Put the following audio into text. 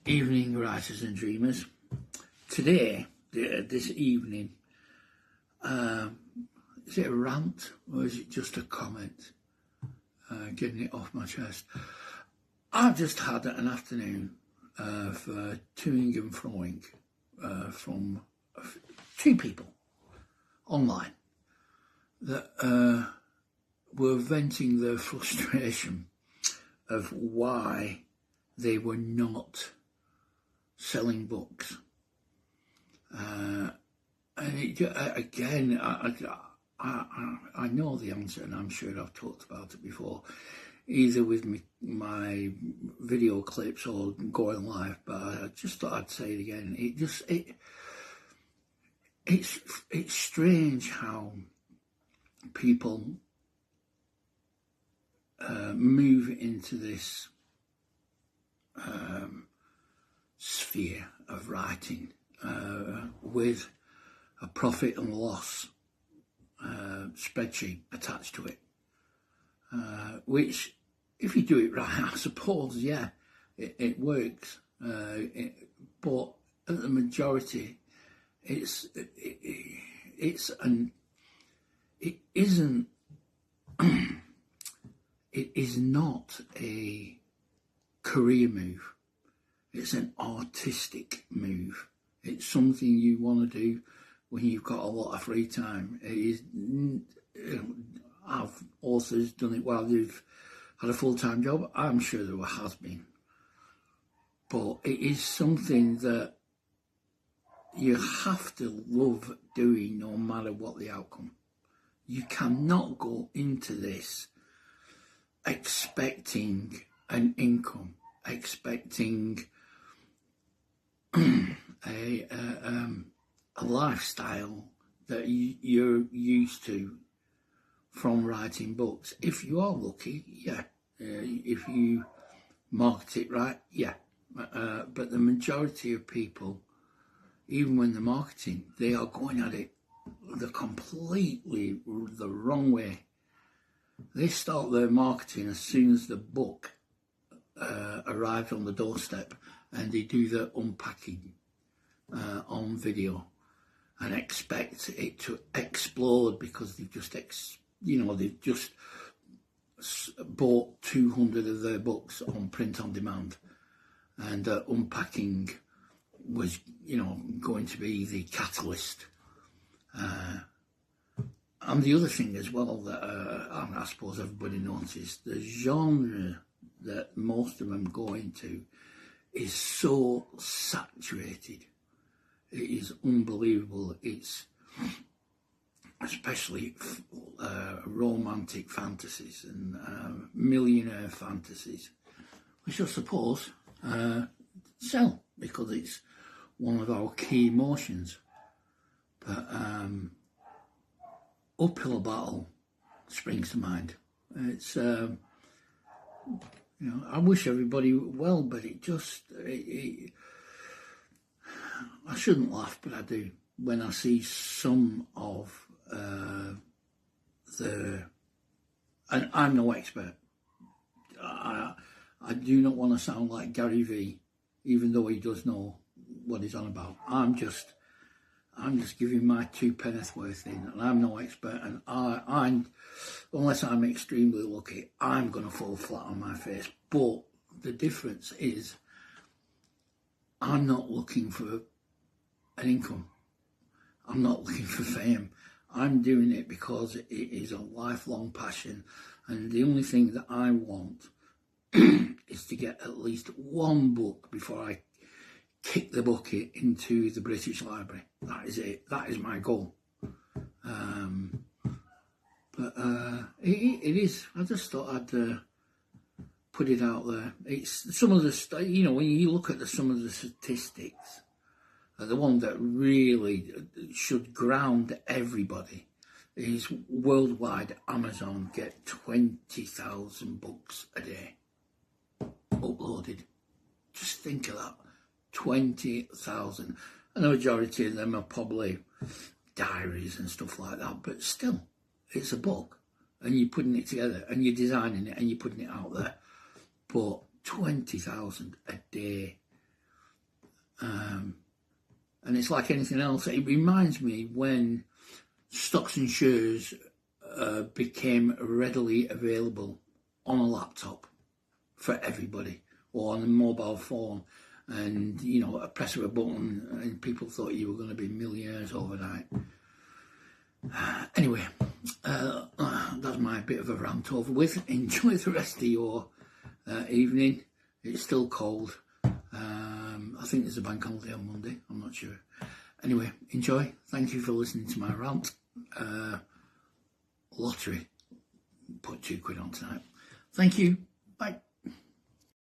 Evening, writers and dreamers. Today, this evening, is it a rant or is it just a comment? Getting it off my chest. I've just had an afternoon of toing and froing from two people online that were venting their frustration of why they were not selling books. And again, I know the answer, and I'm sure I've talked about it before, either with my video clips or going live, but I just thought I'd say it again. It's strange how people move into this sphere of writing with a profit and loss spreadsheet attached to it, which, if you do it right, I suppose, yeah, it works. But at the majority, it is not a career move. It's an artistic move. It's something you want to do when you've got a lot of free time. It is, have authors done it while they've had a full-time job? I'm sure there has been. But it is something that you have to love doing no matter what the outcome. You cannot go into this expecting an income, expecting a lifestyle that you're used to from writing books. If you are lucky, yeah. If you market it right, yeah. But the majority of people, even when they're marketing, they are going at it completely the wrong way. They start their marketing as soon as the book arrives on the doorstep, and they do the unpacking on video and expect it to explode because they've just bought 200 of their books on print on demand, and unpacking was going to be the catalyst. And the other thing as well that I suppose everybody notices, the genre that most of them go into is so saturated. It is unbelievable. It's especially romantic fantasies and millionaire fantasies, which I suppose sell because it's one of our key emotions. But uphill battle springs to mind. It's I wish everybody well, but I shouldn't laugh, but I do when I see some of and I'm no expert. I do not want to sound like Gary V, even though he does know what he's on about. I'm just giving my 2 penneth worth in, and I'm no expert, and I'm unless I'm extremely lucky, I'm going to fall flat on my face. But the difference is, I'm not looking for an income. I'm not looking for fame. I'm doing it because it is a lifelong passion, and the only thing that I want is to get at least one book before I kick the bucket into the British Library. That is it. That is my goal. But it is. I just thought I'd put it out there. It's some of the when you look at some of the statistics, the one that really should ground everybody is worldwide. Amazon get 20,000 books a day uploaded. Just think of that. 20,000. And the majority of them are probably diaries and stuff like that, but still, it's a book, and you're putting it together, and you're designing it, and you're putting it out there. But 20,000 a day, And it's like anything else. It reminds me when stocks and shares became readily available on a laptop for everybody, or on a mobile phone, and you know, a press of a button and people thought you were going to be millionaires overnight. Anyway, that's my bit of a rant over with. Enjoy the rest of your evening. It's still cold. I think there's a bank holiday on Monday, I'm not sure. Anyway, enjoy. Thank you for listening to my rant. Lottery, put £2 on tonight. Thank you. Bye.